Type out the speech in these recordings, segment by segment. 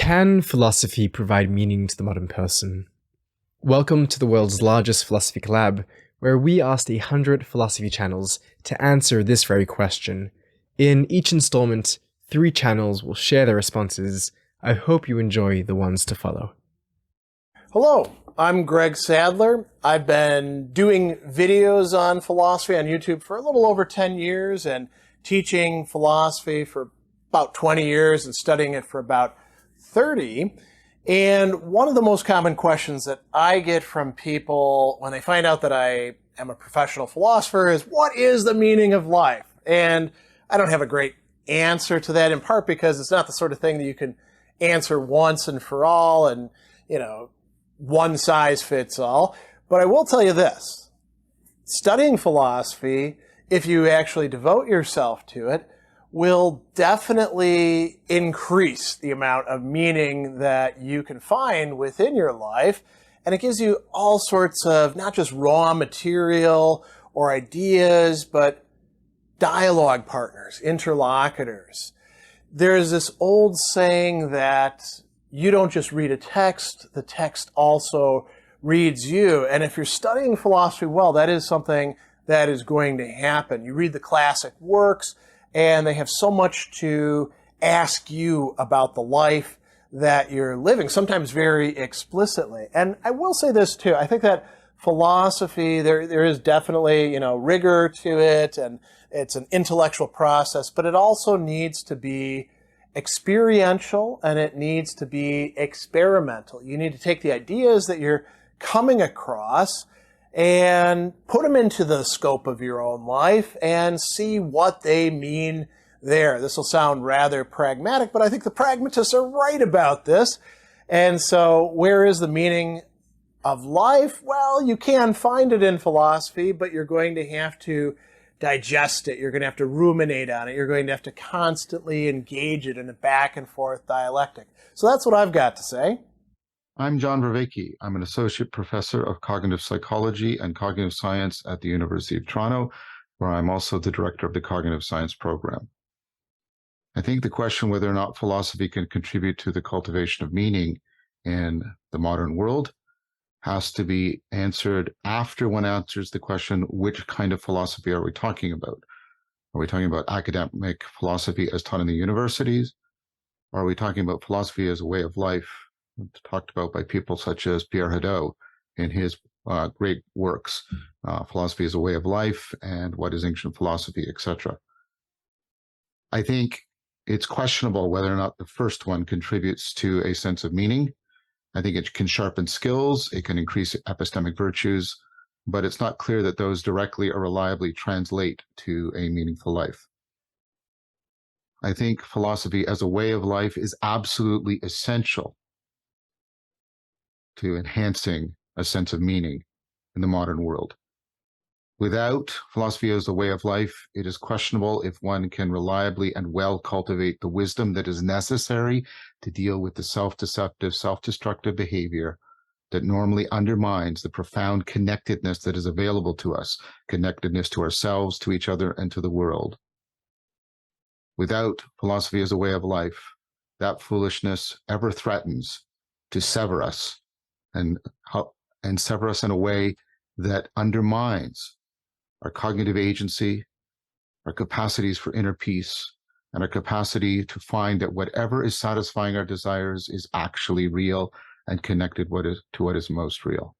Can philosophy provide meaning to the modern person? Welcome to the world's largest philosophy collab, where we asked 100 philosophy channels to answer this very question. In each installment, 3 channels will share their responses. I hope you enjoy the ones to follow. Hello, I'm Greg Sadler. I've been doing videos on philosophy on YouTube for a little over 10 years and teaching philosophy for about 20 years and studying it for about 30. And one of the most common questions that I get from people when they find out that I am a professional philosopher is, what is the meaning of life? And I don't have a great answer to that, in part because it's not the sort of thing that you can answer once and for all and, one size fits all. But I will tell you this, studying philosophy, if you actually devote yourself to it, will definitely increase the amount of meaning that you can find within your life. And it gives you all sorts of not just raw material or ideas, but dialogue partners, interlocutors. There's this old saying that you don't just read a text, the text also reads you. And if you're studying philosophy well, that is something that is going to happen. You read the classic works, and they have so much to ask you about the life that you're living, sometimes very explicitly. And I will say this too, I think that philosophy, there is definitely, rigor to it, and it's an intellectual process, but it also needs to be experiential and it needs to be experimental. You need to take the ideas that you're coming across and put them into the scope of your own life and see what they mean there. This will sound rather pragmatic, but I think the pragmatists are right about this. And so where is the meaning of life? Well, you can find it in philosophy, but you're going to have to digest it. You're going to have to ruminate on it. You're going to have to constantly engage it in a back and forth dialectic. So that's what I've got to say. I'm John Vervaeke. I'm an associate professor of cognitive psychology and cognitive science at the University of Toronto, where I'm also the director of the cognitive science program. I think the question whether or not philosophy can contribute to the cultivation of meaning in the modern world has to be answered after one answers the question, which kind of philosophy are we talking about? Are we talking about academic philosophy as taught in the universities? Or are we talking about philosophy as a way of life, talked about by people such as Pierre Hadot in his great works, Philosophy as a Way of Life and What is Ancient Philosophy, etc. I think it's questionable whether or not the first one contributes to a sense of meaning. I think it can sharpen skills, it can increase epistemic virtues, but it's not clear that those directly or reliably translate to a meaningful life. I think philosophy as a way of life is absolutely essential to enhancing a sense of meaning in the modern world. Without philosophy as a way of life, it is questionable if one can reliably and well cultivate the wisdom that is necessary to deal with the self-deceptive, self-destructive behavior that normally undermines the profound connectedness that is available to us, connectedness to ourselves, to each other, and to the world. Without philosophy as a way of life, that foolishness ever threatens to sever us and sever us in a way that undermines our cognitive agency, our capacities for inner peace, and our capacity to find that whatever is satisfying our desires is actually real and connected to what is most real.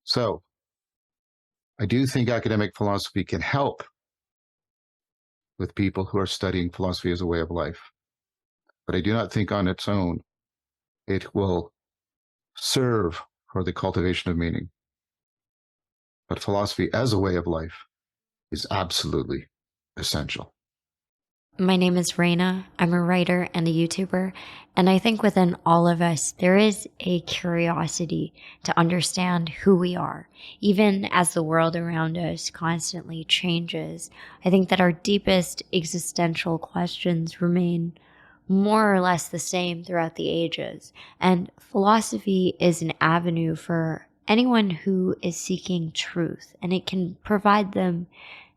So, I do think academic philosophy can help with people who are studying philosophy as a way of life, but I do not think on its own it will serve for the cultivation of meaning. But philosophy as a way of life is absolutely essential. My name is Raina. I'm a writer and a YouTuber, and I think within all of us, there is a curiosity to understand who we are. Even as the world around us constantly changes, I think that our deepest existential questions remain more or less the same throughout the ages. And philosophy is an avenue for anyone who is seeking truth, and it can provide them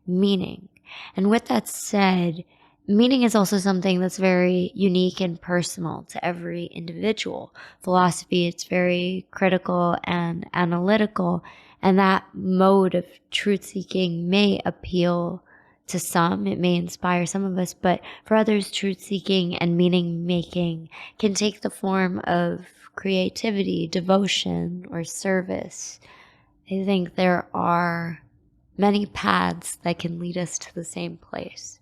meaning. And with that said, meaning is also something that's very unique and personal to every individual. Philosophy, it's very critical and analytical, and that mode of truth-seeking may appeal to some. It may inspire some of us, but for others, truth-seeking and meaning-making can take the form of creativity, devotion, or service. I think there are many paths that can lead us to the same place.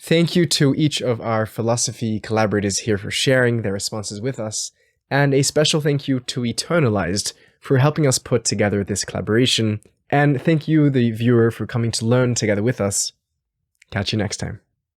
Thank you to each of our philosophy collaborators here for sharing their responses with us, and a special thank you to Eternalized for helping us put together this collaboration, and thank you, the viewer, for coming to learn together with us. Catch you next time.